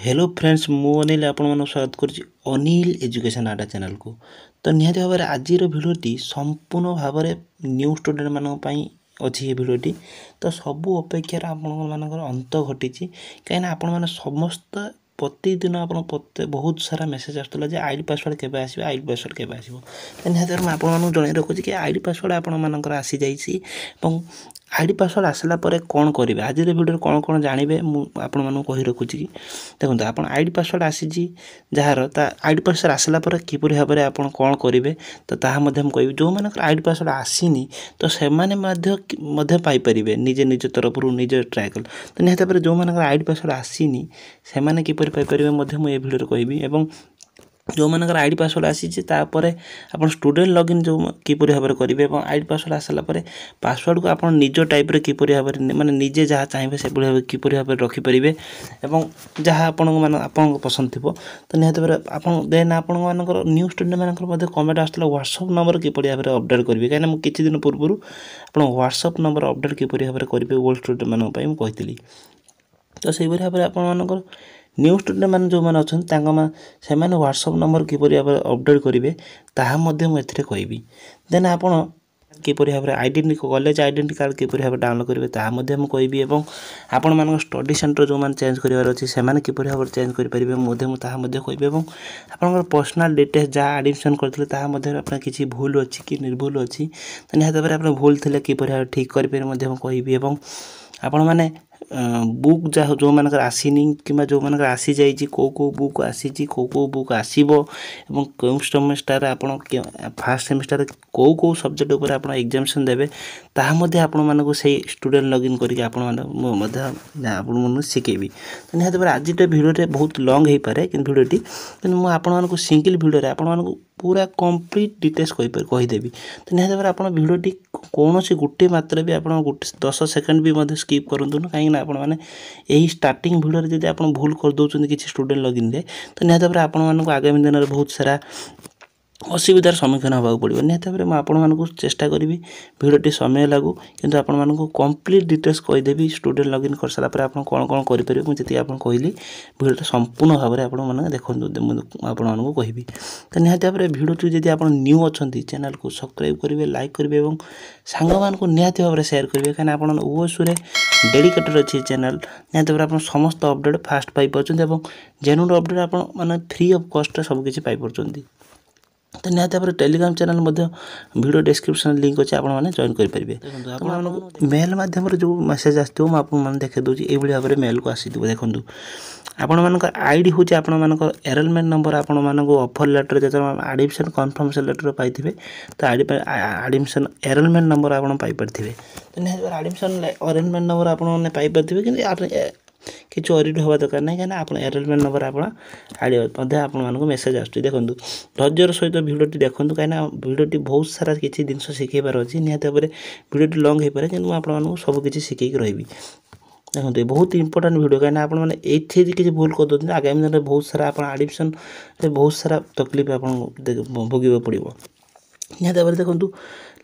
Hello friends मु अनिल आपण मन स्वागत करुच्ची अनिल एजुकेशन आडा चैनल को। तो निहाती भाव में आज भिडियोटी संपूर्ण भाव में न्यू स्टूडेंट मान अच्छी ये भिडियोटी। तो सबू अपेक्षार आपर अंत घटी कहीं आपण मैंने समस्त प्रतिदिन आप बहुत सारा मेसेज आसूला जे आईडी पासवर्ड केबे आसीबो आईडी पासवर्ड केबे आसीबो। तो निहाती भाव आपण मानू जणाई रखुची कि आईडी पासवर्ड आपण मानकर आसी जाइछि एवं आईडी पासवर्ड आसला परे कौन करेंगे आज भिडियो कौन कौन जानवे आपण मानू कही रखुची कि देखो आप आईडी पासवर्ड आसी जार आईडी पासवर्ड आसला परे किपर भाव में आप कौन करेंगे तो ताहा कह जो मान आईडी पासवर्ड आसीनी तो से पाइपर निजे निज तरफ निज ट्राए कल। तो निहत भाव जो मान आईडी पासवर्ड आसीनी से किपर पाइपर मुझे भिडियो कहबी एवं जो मानकर आईडी पासवर्ड आसी तापर आप स्टूडेंट लॉगिन जो किपर भाव में करेंगे और आईडी पासवर्ड आसला पासवर्ड को आप निज टाइप किपर भाव में माने निजे जहाँ चाहिए से भाव किपर भाव में रखिपारे और जहाँ आप पसंद थी। तो निहत भाव आप देन आपण मानकर न्यू स्टूडेंट मानकर कमेंट आसला व्हाट्सअप नंबर किपर भाव में अपडेट करेंगे कहीं किसी दिन पूर्व आप व्हाट्सअप नंबर अपडेट किपर भाव में करेंगे ओल्ड स्टूडेंट मानक कही। तो से भाव में आप न्यू स्टूडेंट मैंने जो मैंने अच्छा से व्हाट्सअप नंबर किपर भाव में अपडेट करेंगे ताहा मुझे कहबी। देन आप किपर भाव में आइडेंटिटी कॉलेज आइडेंटिटी कार्ड किपर भाव डाउनलोड करेंगे ताहा कहबी और आपण मान स्टडी सेंटर जो मैंने चेंज करार अच्छे से किपर भाव में चेंज करेंगे कहबी और आपंकर पर्सनल डिटेल्स जहाँ एडमिशन करते किसी भूल अच्छी कि निर्भूल अच्छी तो निहत भाव में भूल थे किपर भाव ठीक करेंगे कहबी और आपण मैंने बुक जहाँ जो मानक आसीनी कि जो मानक आसी जाइए कौ बुक आसी कौ बुक आसो कौन सेमेस्टर आप फास्ट सेमेस्टर कौ सब्जेक्ट उपर आप एग्जामिनेशन देवे ताहा आपण मानक से स्टूडेंट लॉगिन करके शिखेबी। तो निहत भाव आज भिडियो बहुत लॉन्ग हो पारे कि भिडियोटी कि मुझे सिंगल भिडियो आपण पूरा कंप्लीट डिटेल्स कहीदेवी। तो निहत भाव आप भिडियोटी कौन गोटे मात्र भी आप 10 सेकंड भी स्किप करूँ कहीं मैंने यही स्टार्टिंग भिडियो जब आप भूल कर दौरान किसी स्टूडेंट लॉगिन रे तो निहत भाव आप आगामी दिन में बहुत सारा असुविधार सम्मुखीन होगा पड़ो। निहत भाव में आपण चेष्टा करी भिडियोटी समय लागू किंतु आपण मानक कंप्लीट डिटेल्स कहीदेवी स्टूडेंट लॉगिन कर सारापर आप कौन कौन करेंगे मुझे आप कहली भिडियो संपूर्ण भाव में आप देखो आपको कहबी। तो निहत भाव में भिडियो जब आप न्यू अच्छा चैनल को सब्सक्राइब करेंगे लाइक करेंगे और सांग मान निहत भाव में सेयार करेंगे कहीं आप ओएसए डेडिकेटेड अच्छी चैनल निहत भाव आप समस्त अपडेट फास्ट पाइपर और जेन्युइन अपडेट आप फ्री ऑफ कॉस्ट सबकि पाइपर। तो निहत भाव Telegram channel video description link अच्छे आपने जॉइन करेंगे। मेल माध्यम जो मेसेज आसो मुझे देखे दूसरी ये भाव में मेल को आसी देखूँ आपण मान आईडी हूँ आपण मान एनरोलमेंट नंबर आपण मान ऑफर लेटर जो एडमिशन कन्फर्मेशन लेटर पाई तो एडमिशन एनरोलमेंट नंबर आप पाइपर। तो निहत एडमिशन एनरोलमेंट नंबर आपने पाइपर कि किसी अरिड हवा दरकार नहीं कहीं आप एनरोलमेंट नंबर आपको मेसेज आस देखूँ धैर्यर सहित भिडियोटी देखूँ कहीं भिडियोटी बहुत सारा किसी जिन शिखेबार अच्छी निहत भाव में भिडियोटी लॉन्ग हो पाए कि आपको सबकि शिखेक रही। देखो बहुत इंपोर्टेंट वीडियो कहीं आप किसी भूल कर दौरान आगामी दिन में बहुत सारा आप एडमिशन बहुत सारा तकलीफ आप भोग पड़ो। निहत भाव में देखो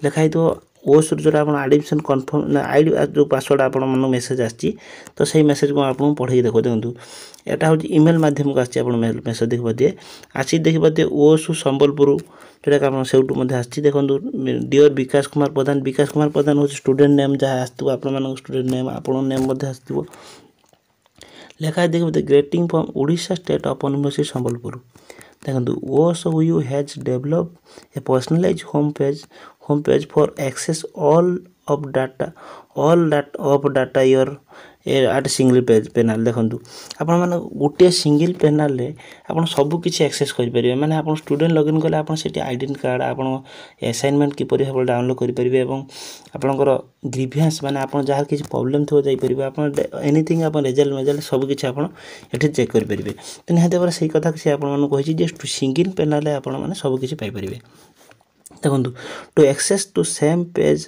लिखाई तो ओस जो आप एडमिशन कन्फर्म आईडी जो पासवर्ड आप मेसेज आसी तो सही मेसेज को आपको पढ़े देखो देखो यहाँ हूँ इमेल मध्यम को आसी मेसेज देख पारे आसी देख पारे ओसु संबलपुर जोटा आप से देखो डियर विकास कुमार प्रधान हूँ स्टूडेंट नेम जहाँ आसो स्टूडेंट नेम आपण नेम आसो लिखाई देख पारे greeting from Odisha state of university Sambalpur. देखो OSU has develop a personalise home page for access all of data your at single page panel. देखो आपण मैंने गोटे सिंगल पेनाल आप सबकि एक्सेस करेंगे मैंने आप स्टूडेंट लॉगिन कले आप आइडेंटिटी कार्ड आप असाइनमेंट किपर भाव डाउनलोड करेंगे और आपंकर ग्रीवियंस माने आप जहाँ किसी प्रॉब्लम थो जापर आप एनीथिंग आप रिजल्ट मेजल्ट सबकि आप चेक करेंगे। तो निहत भाव से कथा सी आपको सिंगल पेनाल आप सबकि पाइपर। देखो to access to same page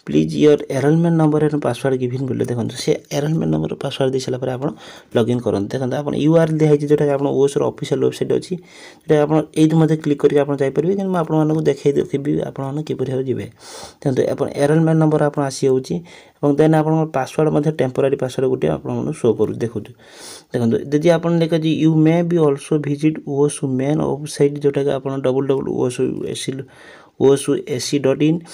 please your enrolment number and password given below देखो से एनरोलमेंट नंबर पासवर्ड दे सारा आप लॉगिन करते देखो आप यूआरएल दिखाई जोटा आप ओएस ऑफिशियल वेबसाइट अच्छी जोटा आप ये क्लिक करके आप जापर कि मुझे देखी देखी आपने किपर भाव जी देखते आप एनरोलमेंट नंबर आप आसी होची देन आप पासवर्ड टेम्पोरारी पासवर्ड गोटे आप शो कर देखो देखो यदि आप देखा you may be also visit OS main website जोटा कि आप www.osu.ac.in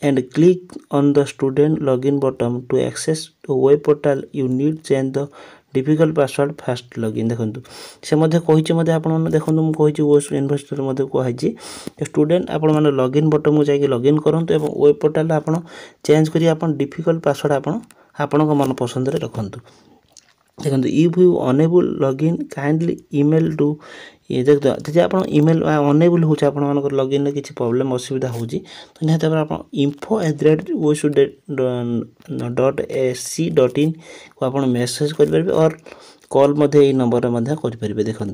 and click on the student login button to access the web portal you need change the difficult password fast login देखो से कही आप देखो मुझे कही ओएस यूनिवर्सिटी कही स्टूडेंट आपण मैंने लॉगिन बटन को जाकि लॉगिन करूँ और वेब पोर्टाल आप चेंज करी आप डिफिकल्ट पासवर्ड आपण मन पसंद रखु देखो if you unable login kindly email to ये देखते आप इमेल अनेबल हो लॉगिन में किसी प्रोब्लेम असुविधा हो तो निहत आप info@osu.ac.in को आप मेसेज करेंगे और कॉल यही नंबर में करेंगे देखो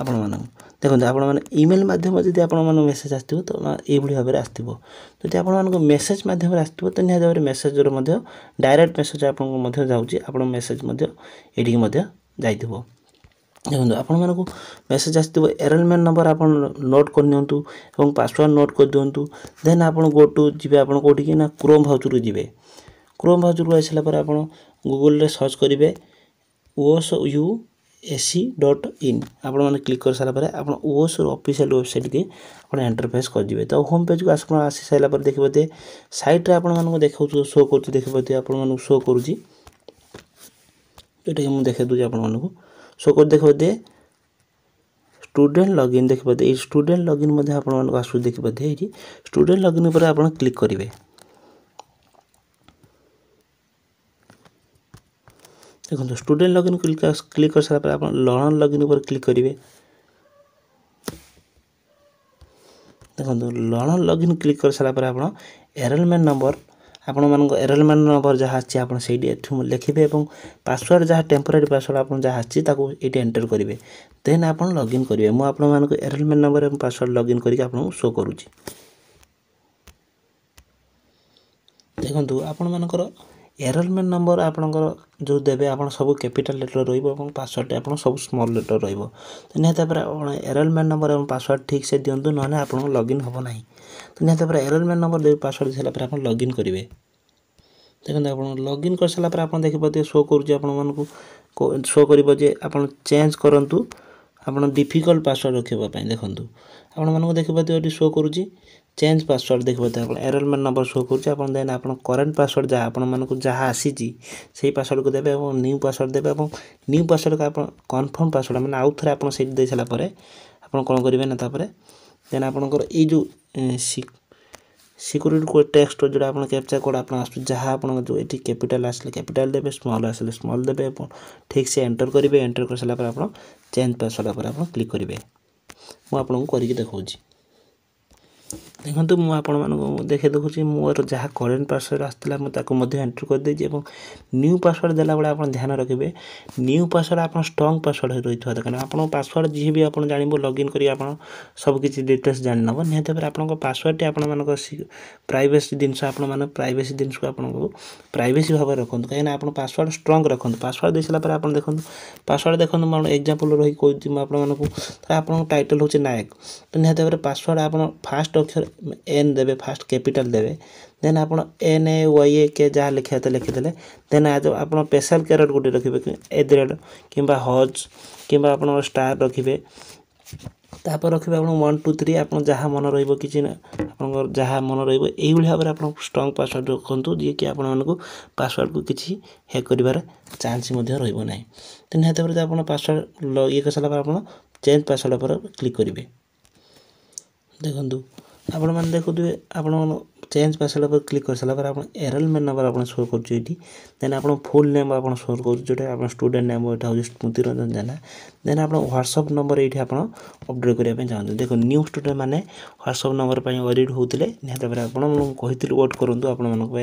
आपण मानक देखो आप इमेल मध्यम जब आप मेसेज आसो तो ये भाव में आसो जब आप मेसेज मध्यम आसो तो निहत भाव मेसेज डायरेक्ट मेसेज आपको जाऊँगी आप मेसेज ये जाइए देखो आपण मेसेज आसो एनरोलमेंट नंबर आप नोट कर पासवर्ड नोट कर दिंतु देन आप गो टू जी आप कौटी ना क्रोम ब्राउजर जी क्रोम ब्राउजर को आसापर आप गूगल सर्च करेंगे osu.ac.in आप क्लिक कर सारापर आप ओएस ऑफिशियल वेबसाइट के आप इंटरफेस कर तो होम पेज को आसी सारापर देखिए साइट आप देखा शो कर देखिए आप शो करुँची जोटा कि मुझे देखा दूसरी आपको शो कर देखिए स्टूडेंट लॉगिन देखिए स्टूडेंट लॉगिन आप आसू देखिए ये स्टूडेंट लॉगिन पर आप क्लिक करेंगे देखो स्टूडेंट लॉगिन क्लिक कर सारा आप लर्नर लॉगिन पर क्लिक करेंगे देखो लर्नर लॉगिन क्लिक कर सारा आप एनरोलमेंट नंबर आपण मान एनरोलमेंट नंबर जहाँ अच्छी आप लिखे और पासवर्ड जहाँ टेम्पोरारी पासवर्ड आप जहाँ अच्छी ये एंटर करेंगे देन आप लॉगिन करेंगे मुझे आप एनरोलमेंट नंबर और पासवर्ड लॉगिन करके आपको शो करुँची देखो आपण मानकर एनरोलमेंट नंबर आपणकर जो देवे आप सब कैपिटल लेटर पासवर्ड आप सब स्मॉल लेटर तो निहत एनरोलमेंट नंबर और पासवर्ड ठीक से दिंतु ना आप लॉगिन हम ना तो निहत एनरोलमेंट नंबर दे पासवर्ड देला आप लॉगिन करेंगे देखो आप लॉगिन कर सारा आप देखिए शो कर शो कर आप चेंज करूँ आप डिफिकल्ट पासवर्ड रखापी देखो आपको देखिए शो करुँची चेंज पासवर्ड देखिए आप एनरोलमेंट नंबर शो कर देन आप करेन्ट पासवर्ड जहाँ आप जहाँ आसी से पासवर्ड को देवे और न्यू पासवर्ड देवे और न्यू पासवर्ड को आप कन्फर्म पासवर्ड मैंने आउ थे आप दे सारापर आप कौन करेंगे ना देन आपंकर ये जो सिक्यूरिटी कोड टेक्स्ट जो आप कैप्चा कोड आप जहाँ आप जो ये कैपिटल आसले कैपिटल देवे स्मॉल आसले स्मॉल देवे ठीक से एंटर करेंगे एंटर कर सारापर आप चेंज पासवर्ड पर आप क्लिक करेंगे मुझे आपको करके देखा देखो मुझे देखे देखुची मोर जहाँ करेन्ट पासवर्ड आसाला मुझे एंटर कर देती न्यू पासवर्ड देला बेले आप ध्यान रखिए न्यू पासवर्ड आप स्ट्रंग पासवर्ड रही था दरकार आप पासवर्ड जी भी आप जानव लॉगिन करी आप सबकि डिटेल्स जान नब निहत भाव आप पासवर्ड आप प्राइवेसी जिनस आप प्राइवेसी जिनस को आपको प्राइवेसी भाव रखु कहीं आप पासवर्ड स्ट्रंग रखु पासवर्ड दे सारा आप देखो पासवर्ड देखो मैं एग्जांपल रही कहूँ आपको टाइटल हूँ नायक तो निहत भाव पासवर्ड आप फास्ट अक्षर एन देवे फास्ट कैपिटल देवे देन आप NAYAK जहाँ लिखा तो लिखिदे देन आज आप स्पेशल कैरेक्टर गोटे रखिए @ कि हज कि आप स्टार रखिए तापर रखिए आप 1 2 3 आप जहाँ मन रही आप जहाँ मन रही भाव में आप स्ट्रंग पासवर्ड रखु जी कि आपको पासवर्ड को किसी हैक कर चांस ना तो निहत भाव आप पासवर्ड ये कर सारा आप चेंज पासवर्ड पर क्लिक करेंगे देखो आपण मैंने देखुए आप चेंज पासवर्ड पर क्लिक कर सारा आप एनरोलमेंट नंबर आप शो कर देन आप फुल नेम आप शो कर जोटा आप स्टूडेंट नेम यहाँ हूँ स्मृति रंजन जेना देन आप व्हाट्सअप नंबर ये आप अपडेट करने चाहते देखो न्यू स्टूडेंट मैंने व्हाट्सअप नंबर पर ऑडिट होते निहत भाव आपको कही वेट करूँ आप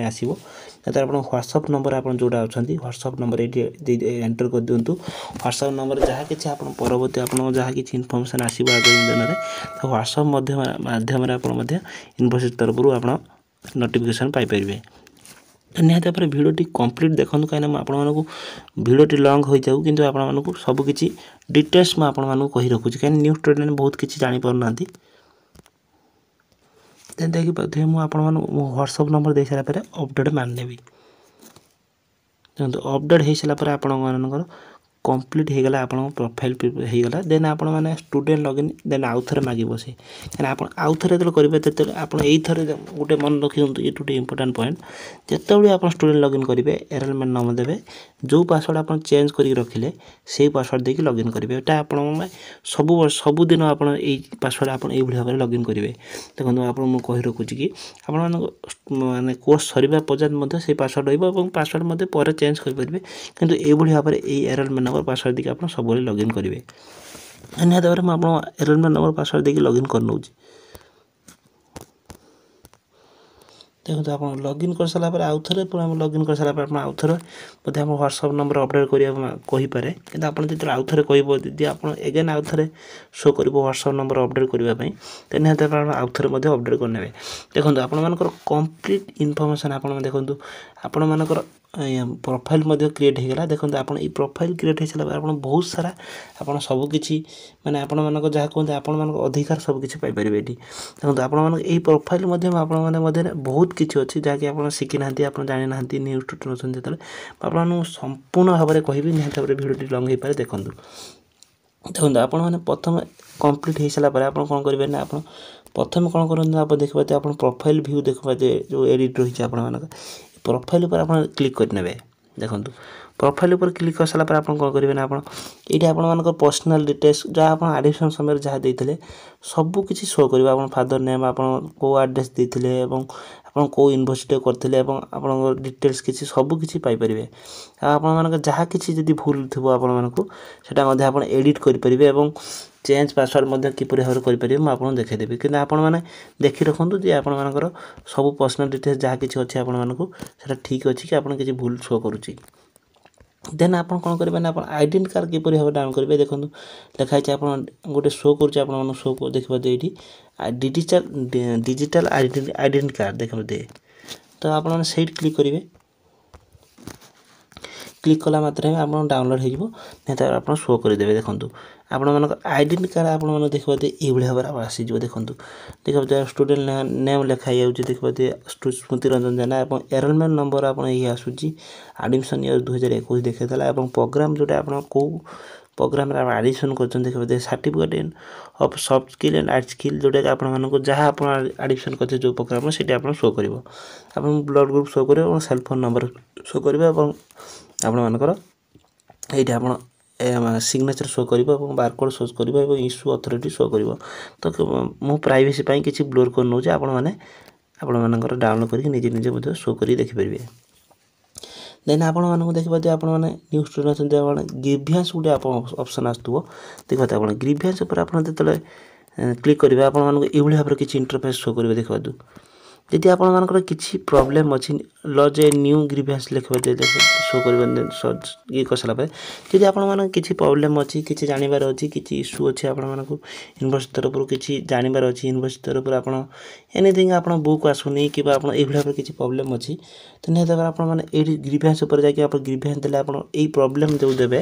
आसो निहत आप व्हाट्सअप नंबर आप जोड़ा अच्छा व्हाट्सअप नंबर ये एंटर कर दिंतु व्हाट्सअप नंबर जहाँ कि आप परवर्ती आप जहाँ कि इनफर्मेशन आसो आगे दिन में तो व्हाट्सअप माध्यम आप इन्फोसिस तरफ आप नोटिफिकेशन पाइपर। तो निहत भाव भिडटी कंप्लीट देखो कहीं आपको भिडटी लंग हो जाऊ कि आपको सबकि डिटेल्स मुझे कही रखुच्छी कहीं न्यू स्टूडेंट बहुत किसी जापर ना देखिए मुझे व्हाट्सएप नंबर दे सारापर अपडेट मारनेबी देखो अपडेट हो सारापर आपर कंप्लीट हो गला आपन प्रोफाइल होगा देन आपण मैंने स्टूडेंट लॉगिन देन आउ थे मागे बसे कहीं आप आउ थे जो करेंगे आप गोटे मन रखी ये गोटे इंपोर्टाट पॉइंट जिते आप स्टूडेंट लॉगिन करेंगे एनरोलमेंट नाम देवे जो पासवर्ड आप चेंज कर रखिले से पासवर्ड देके लॉगिन करेंगे एटा आप सबुदिन आप पासवर्ड आप भाव में लॉगिन करेंगे देखो आप कही रखुच्छी कि आपने कोर्स सरिबा पर्यंत से पासवर्ड रही पासवर्ड पर चेंज करेंगे किंतु ये भाव में एनरोलमेंट नंबर पासवर्ड देके आप सब लॉगिन करेंगे निहत भाव में आप एनरोलमेंट नंबर पासवर्ड देके लॉगिन कर नौ देखो आप लॉगिन कर सारापर आउ थे लॉगिन कर सारापर आउ थे बोधे आप व्हाट्सएप नंबर अपडेट करा कहीपे कि आप जो आउ थे कह आप एगेन आउ थे शो कर व्हाट्सएप नंबर अपडेट करने तो निहत आउ थे अपडेट करने देखो आपर कंप्लीट इनफॉरमेशन आप देखो आपण मानकर प्रोफाइल क्रिएट होगा देखो आप प्रोफाइल क्रिएट हो सारा आप बहुत सारा आप सबकि माने आपण मानक जहाँ कहते आपण मानक अधिकार सबकि पाइपर ये देखो आपण यही प्रोफाइल बहुत किसी अच्छी जहाँकि आप शिखी ना आप जानी ना न्यू स्टूडेंट अच्छे जो आपको संपूर्ण भाव में कहबी निहत भाव भिडियो लंग हो पाए देखो देखो आपण मैंने प्रथम कंप्लीट हो सारापर आप कौन करेंगे ना आप प्रथम कौन करें आप देखते आप प्रोफाइल व्यू देखते जो एडिट रही है प्रोफाइल पर आप क्लिक करने देखो प्रोफाइल पर क्लिक कर सारापर आप कौन करेंगे ना आप ये आप पर्सनल डिटेल्स जहाँ आप एडमिशन समय जहाँ देते सबकि शो कर आप फादर नेम आप एड्रेस देते आप कौ यूनिवर्सिटी करते आप डिटेल्स किसी सबकि पाइपर आप जहाँ किसी भूल थी आप एडिट करेंगे चेंज पासवर्ड किपर भाव करेंगे मुझे देखीदेवी कि आपने देखी रखुद जे आपर सब पर्सनल डिटेल्स जहाँ किसी अच्छे आपको ठीक अच्छी कि आप किसी भूल शो करुच्ची देन आप कौन करेंगे ना आप आइडेंटिटी कार्ड किपर भाव डाउन करेंगे देखो लिखाई आप गोटे शो कर शो देखिए ये डिजिटल आइडेंटिटी कार्ड देखते तो आप क्लिक करेंगे क्लिक कला मात्रे आप डाउनलोड हो आप शो करदे देखो आपण आइडेंटिटी कार्ड आप देखते ये भाव में आसीज देखो देखते स्टूडेंट नेम लिखाई देखते स्मृति रंजन जेना एनरोलमेंट नंबर आप आसूसी एडमिशन ईयर 2021 देखेला प्रोग्राम जोटा आप कौ प्रोग्राम एडमिशन कर देखते certificate of soft skill and art skill जोटा कि आपको जहाँ आप एडमिशन करते जो प्रोग्राम से आप शो कर ब्लड ग्रुप शो कर सेल फोन नंबर शो करेंगे आपणकर ये आप सिग्नेचर शो कर बारकोड शो कर इश्यू अथॉरिटी शो कर तो मु प्राइवेसी किसी ब्लोर कर नौ आपणकर डाउनलोड करके निजे निजे शो कर देखिपारे देन आपको देखिए आप न्यू स्टूडेंट ग्रीवियंस गोटे ऑप्शन आसो देखते आप ग्रीवियंस जो क्लिक करेंगे आपको ये भाव में किसी इंटरफेस शो करेंगे देखो यदि आपर किसी प्रोब्लेम अच्छी लज ए न्यू ग्रीवियंस लिखते शो कर ये कर सारापर जदि आप किसी प्रोब्लेम अच्छी किसी जानवर अच्छी किसी इश्यू अच्छे आपको यूनिवर्सिटी तरफ किसी जानवर अच्छी यूनिवर्सिटी तरफ आप एनीथिंग आप बुक आसुनी कि भाव में किसी प्रोब्लेम अच्छी तो निहत भाव ये ग्रीवियंस जाकि आप ग्रीवियंस देते आप प्रॉब्लम जो देवे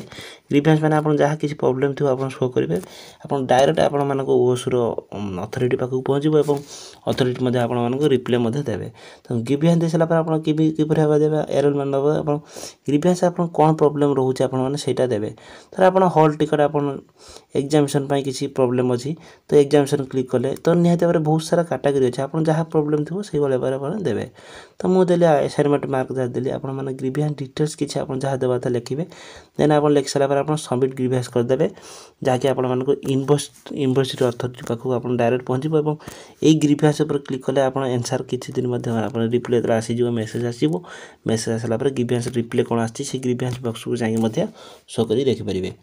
ग्रीवियंस मैंने आप जहाँ किसी प्रोब्लेम थी आप शो करेंगे आप डायरेक्ट आपण ओसर अथॉरिटी पाखक पहुँचो अथॉरिटी आपको रिप्लाई देवे तो ग्रीवियंस दे सारापर आप किपर भाव देवे एनरोलमेंट नंबर आप ग्रीवियंस आप कौन प्रोब्लेम रोचे आपटा देवे तर आप हॉल टिकट आप एग्जामिनेशन किसी प्रोब्लेम अच्छी तो एग्जामिनेशन क्लिक कले तो निहत भाव में बहुत सारा कैटेगरी अच्छे आप जहाँ प्रोब्लेम थी से भाव देवे तो मुझे असाइनमेंट मार्क जहाँ देली आप ग्रीवियंस डिटेल्स किसी आप जहाँ देवा था लिखे देन आप लिखि सारापर आप सबमिट ग्रीवियंस करदे जहाँकि आपको यूनिवर्सिटी अथॉरिटी पाखक आप डायरेक्ट पहुँचो यही ग्रीवियंस पर क्लिक कले आप आंसर किसी दिन आप रिप्लाई आसीज मेसेज आसो मेसेज आसाला ग्रीवियंस रिप्लाई कौन आसी ग्रीवियंस बॉक्स को जाइए शो कर देखिपारे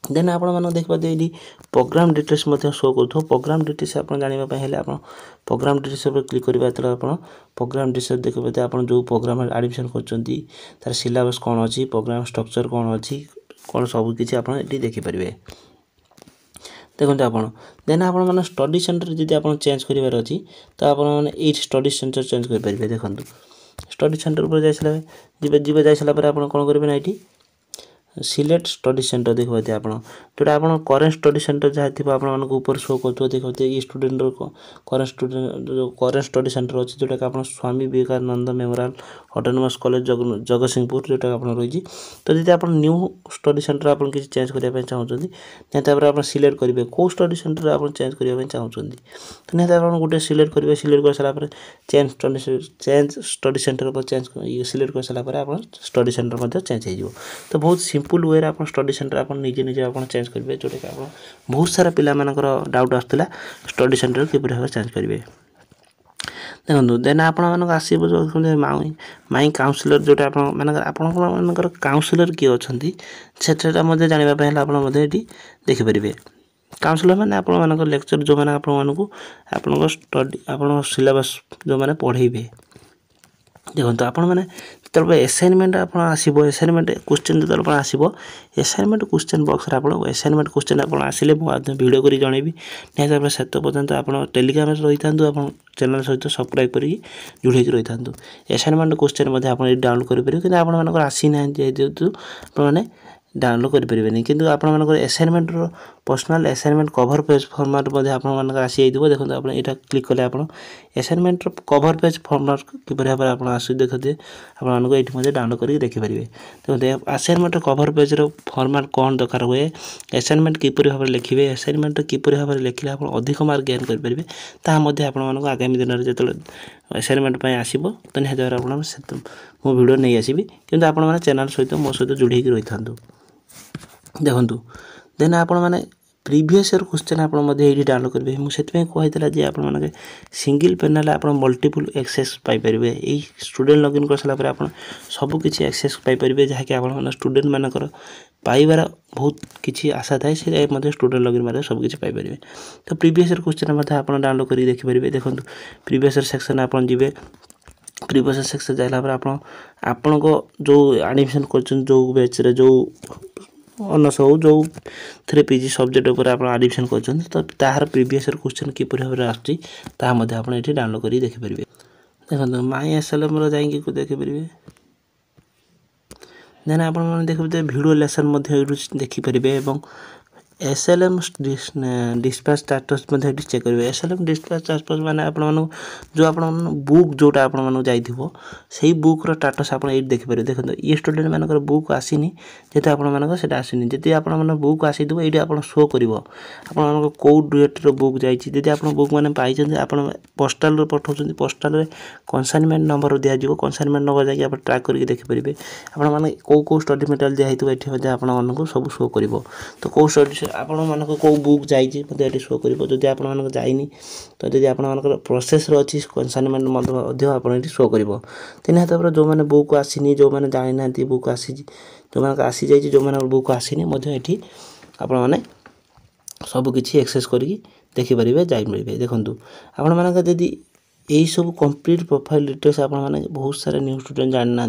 देन आप देखते ये प्रोग्राम डिटेल्स शो कर प्रोग्राम डिटेल्स आप जानापी आप प्रोग्राम डिटेल्स पर क्लिक करेंगे जो आप प्रोग्राम डिटेल्स देखते आप जो प्रोग्राम एडमिशन कर सिलेबस कौन अच्छी प्रोग्राम स्ट्रक्चर कौन अच्छी कौन सबकि आप देखिपारे देखो आप देन आप स्टडी सेंटर जब आप चेंज करार अच्छी तो आपने स्टडी सेंटर चेंज करेंगे। देखो स्टडी सेंटर पर जाइए जाइए आप कौन करेंगे ना ये सिलेक्ट स्टडी सेंटर देखते आप जोटा आप करेन्ट स्टडी सेंटर जहाँ थी ऊपर शो कर देखते ये स्टूडेंट करेन्ट स्टडी सेंटर अच्छी जोटा कि आप Swami Vivekananda memorial autonomous college Jagatsinghpur जोटा आप रही। तो जब आप न्यू स्टडी सेंटर आप किसी चेंज करने चाहते निहत आप सिलेक्ट करेंगे कौ स्टडी सेंटर आप चेंज करने चाहते तो निहत आप गोटे सिलेक्ट करेंगे। सिलेक्ट कर सारापर चेंज स्टडी सेंटर पर चेंज सिलेक्ट कर सारापर आप स्टडी सेंटर चेंज हो। तो बहुत सिंपल वे आप स्टडी सेंटर आप निजे निजे आप चेंज करेंगे जोटा कि आप बहुत सारा पिला डाउट आसला स्टडी सेंटर किपर भाव चेंज करेंगे। देखो देन आसो जो माई काउनसिलर जोटा आप काउनसिलर किए अच्छा से जानापी आप देखिपारे। काउनसिलर मैंने आप लेक्चर जो मैंने आप स्टडी आप सिलेबस जो मैंने पढ़ेबे। देखो आप जो असाइनमेंट आप आसो असाइनमेंट क्वेश्चन जो आसो असाइनमेंट क्वेश्चन बॉक्स आप असाइनमेंट क्वेश्चन आप आसिले मुझे वीडियो कर जनइबी निहत से पर्यंत आप टेलीग्राम रही था आप चैनल सहित सब्सक्राइब कर जोड़े रही था। असाइनमेंट क्वेश्चन आप डाउनलोड करेंगे कि आप आसी ना जेहेतु आपने डाउनलोड करें कि आपर assignment personal assignment cover page format आप आसी जाइए। देखो आप यहाँ क्लिक कले आप असाइनमेंट कवर पेज फॉर्मेट किपर भाव आप आस देखते आपको ये डाउनलोड करके देखिपारे। देखो असाइनमेंट कवर पेज फॉर्मेट कौन दरकार हुए असाइनमेंट किपर भाव लिखे असाइनमेंट किपर भाव लिखले आप अधिक मार्क गेन करेंगे आपको आगामी दिन में जो असाइनमेंट आसो तो निहत भाव आप वीडियो नहीं आसबि कि आप चैनल सहित मो सहित जोड़ी रही था। देखु देन आप प्रीवियस ईयर क्वेश्चन आप डाउनलोड करेंगे मुझे कहता जे आप सिंगल पैनल आप मल्टीपल एक्सेस पाइपर यही स्टूडेंट लॉगिन कर सारापर आप सबकि एक्सेस पाइपर जहाँकि आप स्टूडेंट मानकर पाइबार बहुत किसी आशा थाए से स्टूडेंट लॉगिन मारे सबकि पाइपर। तो प्रीवियस ईयर क्वेश्चन आप डाउनलोड कर देखिपारे। देखो प्रीवियस ईयर सेक्शन आप जी प्रीवियस ईयर सेक्शन जाइला आपण को जो एडमिशन कर जो बैच जो अनर्स हो जो थे पीजी सब्जेक्ट उपर आप एडमिशन कर तो तार प्रीवियस ईयर क्वेश्चन किपर भाव आप ये डाउनलोड कर देखिपारे। देखो माई एसएलएम जाकि देखिपारे देन आप देखिए वीडियो लेसन देखिपारे एसएलएम डिस्पैच स्टेटस चेक करेंगे। एसएलएम डिस्पैच स्टेटस माने आप जो आप बुक जोटा आप से बुक्र स्टेटस आप ये देखिपारे। देखो ये स्टूडेंट मानक बुक आसीनी जेते आप आसीनी जब आप बुक आसी ये आप शो कर आप कौ डेट्र बुक जाती आप बुक मैंने पाई आप पोस्टाल पठाऊँ पोस्टाल कनसाइनमेंट नंबर दिज्व कनसाइनमेंट नंबर जाकि आप ट्रैक करके देखिपारे आपने कौ कौ स्टडी मेटेरियल दिखाई ये आपको सब शो कर। तो कौ स्टडी आपण मानक कौ बुक जाइए शो कर जदि आप जाइनी तो जब आप प्रोसेस अच्छी कनसाइनमेंट आप शो कर। तो निहत भाव जो मैंने बुक आसीनी जो मैंने जानी ना बुक आसी जो मैंने आसी जाइए जो मैंने बुक आसीनी ये आपने सबकि एक्सेस करके देखिपारे जाइए। देखूँ आपण मानक जदि यही सब कंप्लीट प्रोफाइल डिटेल्स आप बहुत सारे न्यू स्टूडेंट जानी ना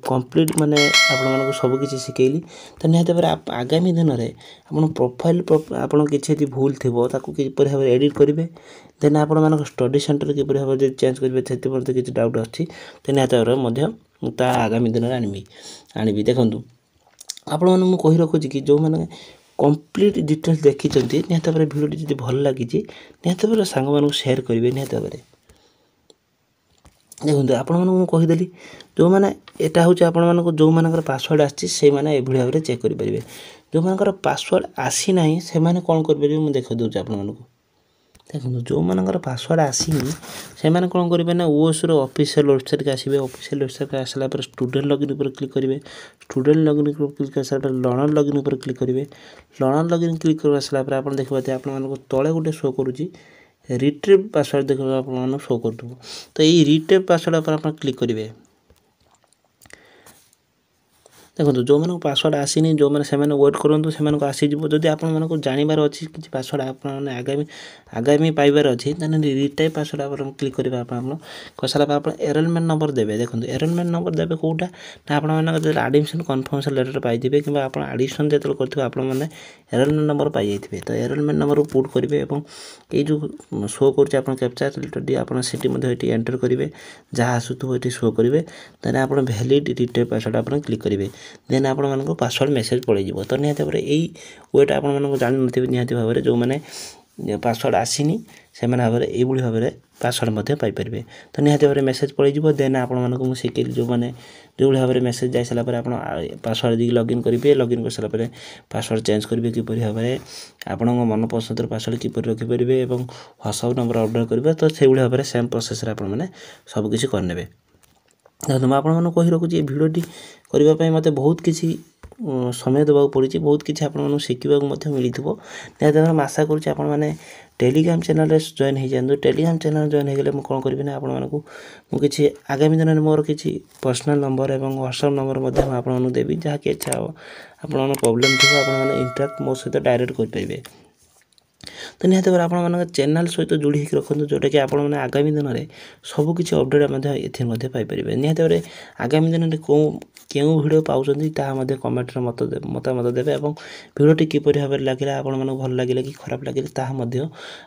कंप्लीट माने आप सबकि शिखेली। तो निहत भाव आगामी दिन में आप प्रोफाइल आप किसी भूल थी किपर भाव एडिट करेंगे देन आप स्टडी सेंटर किपर भाव चेंज करेंगे से किसी डाउट अच्छी तो निहत भाव आगामी दिन में आनी। देखूँ आपण कही रखुची कि जो मैंने कंप्लीट डिटेल्स देखी निहत भाव वीडियो जब भल लगी निहत भाव सांग मानू शेयर करेंगे। निहत भाव देखो आपण कहीदेली जो मैंने यहाँ हूँ आप जो मान पासवर्ड आसी भाव चेक करेंगे जो मान पासवर्ड आसी ना से कौन करेंगे मुझे देख दूसरी आपको। देखो जो मान पासवर्ड आसीनी से कौन करेंगे ना ओएस ऑफिशियल वेबसाइट के आसवे ऑफिशियल वेबसाइट के आसला स्टूडेंट लॉगिन पर क्लिक करेंगे स्टूडेंट लॉगिन पर क्लिक कर सारा लर्नर लॉगिन पर क्लिक करेंगे लर्नर लॉगिन क्लिक कर सारापर आप देखिए आपको तले गोटे शो करुँची रिट्रीव पासवर्ड देखो आप शो कर। तो ये रिट्रीव पासवर्ड पर आप क्लिक करेंगे ଦେଖନ୍ତୁ ଯେଉଁମାନଙ୍କୁ ପାସୱାର୍ଡ଼ ଆସିନି ଯେଉଁମାନେ ସେମାନେ ୱେଟ୍ କରନ୍ତୁ ସେମାନଙ୍କୁ ଆସିଯିବ। ଯଦି ଆପଣମାନଙ୍କୁ ଜାଣିବାର ଅଛି କିଛି ପାସୱାର୍ଡ଼ ଆପଣମାନେ ଆଗାମୀ ପାଇବାର ଅଛି ତାହେଲେ ରିଟାଇପ୍ ପାସୱାର୍ଡ଼ ଆପଣ କ୍ଲିକ୍ କରିବା ଆପଣ କରିସାରିଲା ପରେ ଆପଣ ଏନରୋଲମେଣ୍ଟ ନମ୍ବର ଦେବେ। ଦେଖନ୍ତୁ ଏନରୋଲମେଣ୍ଟ ନମ୍ବର ଦେବେ କେଉଁଟା ନା ଆପଣମାନଙ୍କ ଯେତେବେଳେ ଆଡ଼ମିସନ୍ କନଫର୍ମେସନ୍ ଲେଟର୍ ପାଇଥିବେ କିମ୍ବା ଆପଣ ଆଡ଼ମିସନ୍ ଯେତେବେଳେ କରିଥିବେ ଆପଣମାନେ ଏନରୋଲମେଣ୍ଟ ନମ୍ବର ପାଇଯାଇଥିବେ। ତ ଏନରୋଲମେଣ୍ଟ ନମ୍ବରକୁ ପୁଟ୍ କରିବେ ଏବଂ ଏଇ ଯେଉଁ ଶୋ କରୁଛି ଆପଣ କ୍ୟାପଚା ଲେଟର୍ଟି ଆପଣ ସେଠି ମଧ୍ୟ ଏଠି ଏଣ୍ଟର କରିବେ। ଯାହା ଆସୁଥିବ ଏଠି ଶୋ କରିବେ। ଦେନ୍ ଆପଣ ଭ୍ୟାଲିଡ୍ ରିଟାଇପ୍ ପାସୱାର୍ଡ଼ ଆପଣ କ୍ଲିକ୍ କରିବେ। ଦେନ୍ ଆପଣମାନଙ୍କୁ ପାସୱାର୍ଡ଼ ମେସେଜ୍ ପଳାଇଯିବ। ତ ନିହାତି ଭାବରେ ଏଇ ୱେଟା ଆପଣମାନଙ୍କୁ ଜାଣିନଥିବେ ନିହାତି ଭାବରେ ଯେଉଁମାନେ ପାସୱାର୍ଡ଼ ଆସିନି ସେମାନେ ଭାବରେ ଏଇଭଳି ଭାବରେ ପାସୱାର୍ଡ଼ ମଧ୍ୟ ପାଇପାରିବେ। ତ ନିହାତି ଭାବରେ ମେସେଜ୍ ପଳାଇଯିବ। ଦେନ୍ ଆପଣମାନଙ୍କୁ ମୁଁ ଶିଖେଇଲି ଯେଉଁଭଳି ଭାବରେ ମେସେଜ୍ ଯାଇସାରିଲା ପରେ ଆପଣ ପାସୱାର୍ଡ଼ ଦେଇକି ଲଗ୍ଇନ୍ କରିବେ। ଲଗ୍ଇନ୍ କରିସାରିଲା ପରେ ପାସୱାର୍ଡ଼ ଚେଞ୍ଜ କରିବେ କିପରି ଭାବରେ ଆପଣଙ୍କ ମନପସନ୍ଦର ପାସୱାର୍ଡ଼ କିପରି ରଖିପାରିବେ ଏବଂ ହ୍ୱାଟ୍ସଆପ୍ ନମ୍ବର ଅପଡ଼େଟ୍ କରିବେ। ତ ସେଇଭଳି ଭାବରେ ସେମ୍ ପ୍ରୋସେସ୍ରେ ଆପଣମାନେ ସବୁକିଛି କରିନେବେ। ଦେଖନ୍ତୁ ମୁଁ ଆପଣମାନଙ୍କୁ କହି ରଖୁଛି ଏ ଭିଡ଼ିଓଟି କରିବା ପାଇଁ ମୋତେ ବହୁତ କିଛି ସମୟ ଦେବାକୁ ପଡ଼ିଛି। ବହୁତ କିଛି ଆପଣମାନଙ୍କୁ ଶିଖିବାକୁ ମଧ୍ୟ ମିଳିଥିବ। ନିହାତି ଭାବରେ ମୁଁ ଆଶା କରୁଛି ଆପଣମାନେ ଟେଲିଗ୍ରାମ ଚ୍ୟାନେଲରେ ଜଏନ୍ ହେଇଯାଆନ୍ତୁ। ଟେଲିଗ୍ରାମ ଚ୍ୟାନେଲ ଜଏନ୍ ହେଇଗଲେ ମୁଁ କ'ଣ କରିବି ନା ଆପଣମାନଙ୍କୁ ମୁଁ କିଛି ଆଗାମୀ ଦିନରେ ମୋର କିଛି ପର୍ସନାଲ୍ ନମ୍ବର ଏବଂ ହ୍ୱାଟ୍ସଆପ୍ ନମ୍ବର ମଧ୍ୟ ମୁଁ ଆପଣମାନଙ୍କୁ ଦେବି। ଯାହାକି ଇଚ୍ଛା ହେବ ଆପଣଙ୍କର ପ୍ରୋବ୍ଲେମ୍ ଥିବ ଆପଣମାନେ ଇଣ୍ଟରାକ୍ଟ ମୋ ସହିତ ଡାଇରେକ୍ଟ କରିପାରିବେ। ତ ନିହାତି ଭାବରେ ଆପଣମାନଙ୍କ ଚ୍ୟାନେଲ୍ ସହିତ ଯୋଡ଼ି ହେଇକି ରଖନ୍ତୁ ଯେଉଁଟାକି ଆପଣମାନେ ଆଗାମୀ ଦିନରେ ସବୁକିଛି ଅପଡ଼େଟ୍ ମଧ୍ୟ ଏଥିରେ ମଧ୍ୟ ପାଇପାରିବେ। ନିହାତି ଭାବରେ ଆଗାମୀ ଦିନରେ କେଉଁ ଭିଡ଼ିଓ ପାଉଛନ୍ତି ତାହା ମଧ୍ୟ କମେଣ୍ଟରେ ମତାମତ ଦେବେ ଏବଂ ଭିଡ଼ିଓଟି କିପରି ଭାବରେ ଲାଗିଲା ଆପଣମାନଙ୍କୁ ଭଲ ଲାଗିଲା କି ଖରାପ ଲାଗିଲା ତାହା ମଧ୍ୟ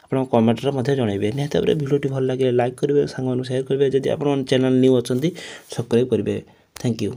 ଆପଣ କମେଣ୍ଟରେ ମଧ୍ୟ ଜଣାଇବେ। ନିହାତି ଭାବରେ ଭିଡ଼ିଓଟି ଭଲ ଲାଗିଲେ ଲାଇକ୍ କରିବେ, ସାଙ୍ଗମାନଙ୍କୁ ସେୟାର କରିବେ। ଯଦି ଆପଣ ଚ୍ୟାନେଲ୍ ନ୍ୟୁ ଅଛନ୍ତି ସବସ୍କ୍ରାଇବ୍ କରିବେ। Thank you.